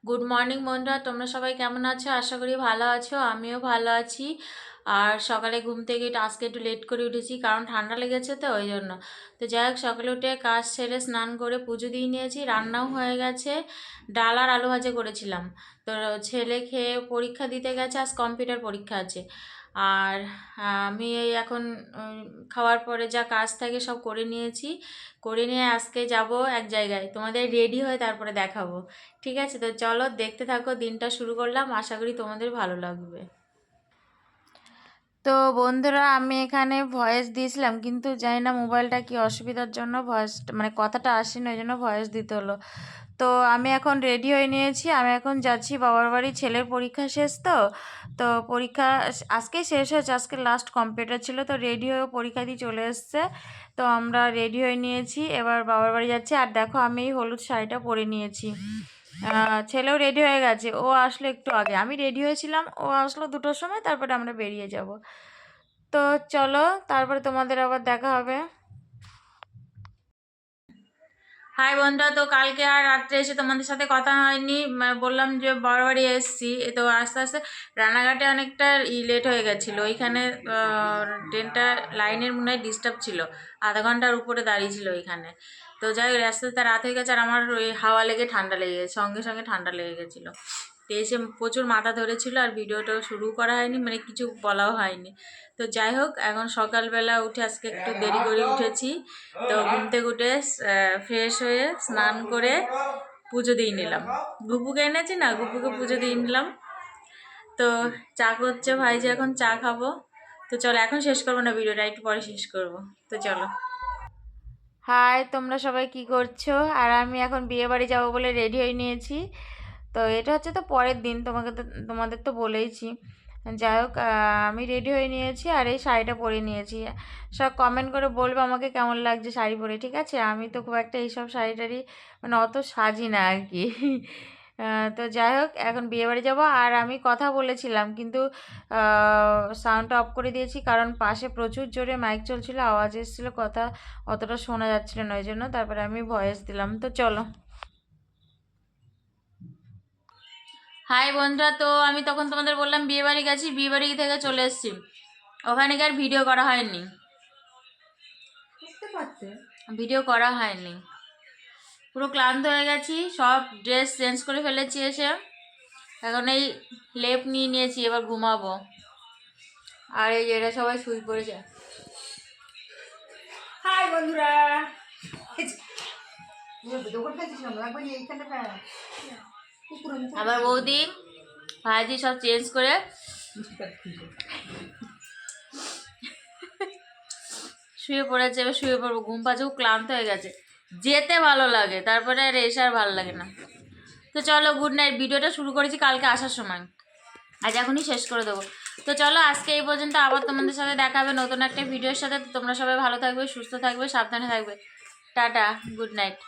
Good morning বন্ধুরা, তোমরা সবাই কেমন আছো? আশা করি ভালো আছো, আমিও ভালো আছি। আর সকালে ঘুম থেকে আজকে একটু লেট করে উঠেছি, কারণ ঠান্ডা লেগেছে তো ওই জন্য। তো যাই হোক, সকালে উঠে কাজ সেরে স্নান করে পুজো দিয়ে নিয়েছি, রান্নাও হয়ে গেছে। ডাল আর আলু ভাজা করেছিলাম। তো ছেলে খেয়ে পরীক্ষা দিতে গেছে, আজ কম্পিউটার পরীক্ষা আছে। আর আমি এই এখন খাওয়ার পরে যা কাজ থাকে সব করে নিয়েছি। করে নিয়ে আজকে যাব এক জায়গায়, তোমাদের রেডি হয়ে তারপরে দেখাবো। ঠিক আছে, তো চলো দেখতে থাকো। দিনটা শুরু করলাম, আশা করি তোমাদের ভালো লাগবে। তো বন্ধুরা, আমি এখানে ভয়েস দিয়েছিলাম, কিন্তু জানি না মোবাইলটা কি অসুবিধার জন্য ভয়েস মানে কথাটা আসেনি, ওই জন্য ভয়েস দিতে হলো। তো আমি এখন রেডি হয়ে নিয়েছি, আমি এখন যাচ্ছি বাবার বাড়ি। ছেলের পরীক্ষা শেষ তো। তো পরীক্ষা আজকেই শেষ হয়েছে, আজকে লাস্ট কম্পিউটার ছিল, তো রেডি হয়ে পরীক্ষা দিয়ে চলে এসছে। তো আমরা রেডি হয়ে নিয়েছি, এবার বাবার বাড়ি যাচ্ছি। আর দেখো, আমি এই হলুদ শাড়িটা পরে নিয়েছি। ছেলেও রেডি হয়ে গেছে, ও আসলো একটু আগে। আমি রেডি হয়েছিলাম, ও আসলো 2টোর সময়, তারপরে আমরা বেরিয়ে যাব। তো চলো, তারপরে তোমাদের আবার দেখা হবে। হাই বন্ধুরা, তো কালকে আর রাত্রে এসে তোমাদের সাথে কথা হয়নি, বললাম যে বাড়ি এসেছি। তো আস্তে আস্তে রানাঘাটে অনেকটা লেট হয়ে গেছিলো। ওইখানে ট্রেনটা লাইনের মনে হয় ডিস্টার্ব ছিল, আধা ঘন্টার উপরে দাঁড়িয়ে ছিল ওইখানে। তো যাই হোক, রাস্তা আস্তে রাত হয়ে গেছে, আর আমার ওই হাওয়া লেগে ঠান্ডা লেগে গেছে, সঙ্গে সঙ্গে ঠান্ডা লেগে গেছিলো। তো এসে প্রচুর মাথা ধরেছিল, আর ভিডিওটাও শুরু করা হয়নি, মানে কিছু বলাও হয়নি। তো যাই হোক, এখন সকালবেলা উঠে আজকে একটু দেরি করে উঠেছি। তো ঘুম থেকে উঠে ফ্রেশ হয়ে স্নান করে পুজো দিয়ে নিলাম। গুপুকে এনেছি না, গুপুকে পুজো দিয়ে নিলাম। তো চা করছে ভাইজি, এখন চা খাবো। তো চলো, এখন শেষ করবো না ভিডিওটা, একটু পরে শেষ করবো। তো চলো। হাই, তোমরা সবাই কি করছো? আর আমি এখন বিয়ে বাড়ি যাবো বলে রেডি হয়ে নিয়েছি। তো এটা হচ্ছে তো পরের দিন, তোমাদের তো বলেইছি। যাই হোক, আমি রেডি হয়ে নিয়েছি, আর এই শাড়িটা পরে নিয়েছি। সব কমেন্ট করে বলবে আমাকে কেমন লাগছে শাড়ি পরে, ঠিক আছে? আমি তো খুব একটা এইসব শাড়ি টাড়ি মানে অত সাজি না আর কি। তো যাই হোক, এখন বিয়েবাড়ি যাব। আর আমি কথা বলেছিলাম, কিন্তু সাউন্ডটা অফ করে দিয়েছি, কারণ পাশে প্রচুর জোরে মাইক চলছিল, আওয়াজ এসেছিল, কথা অতটা শোনা যাচ্ছিল না, ওই জন্য তারপরে আমি ভয়েস দিলাম। তো চলো। হাই বন্ধুরা, তো আমি তখন তোমাদের বললাম বিয়ে বাড়ি গেছি, বিয়ে বাড়ি থেকে চলে এসেছি। ওখানে কি আর ভিডিও করা হয়নি, ভিডিও করা হয়নি। পুরো ক্লান্ত হয়ে গেছি, সব ড্রেস চেঞ্জ করে ফেলেছি এসে। এখন এই লেপ নিয়ে নিয়েছি, এবার ঘুমাবো। আর এই যে এরা সবাই শুয়ে পড়েছে। হাই বন্ধুরা, আবার বৌদি ভাইজি সব চেঞ্জ করে শুয়ে পড়েছে, এবার শুয়ে পড়বো। ঘুম পাচ্ছে, খুব ক্লান্ত হয়ে গেছে। যেতে ভালো লাগে, তারপরে আর এসে আর ভালো লাগে না। তো চলো, গুড নাইট। ভিডিওটা শুরু করেছি কালকে আসার সময়, আজ এখনই শেষ করে দেবো। তো চলো, আজকে এই পর্যন্ত, আবার তোমাদের সাথে দেখা হবে নতুন একটা ভিডিওর সাথে। তো তোমরা সবাই ভালো থাকবে, সুস্থ থাকবে, সাবধানে থাকবে। Tata, good night.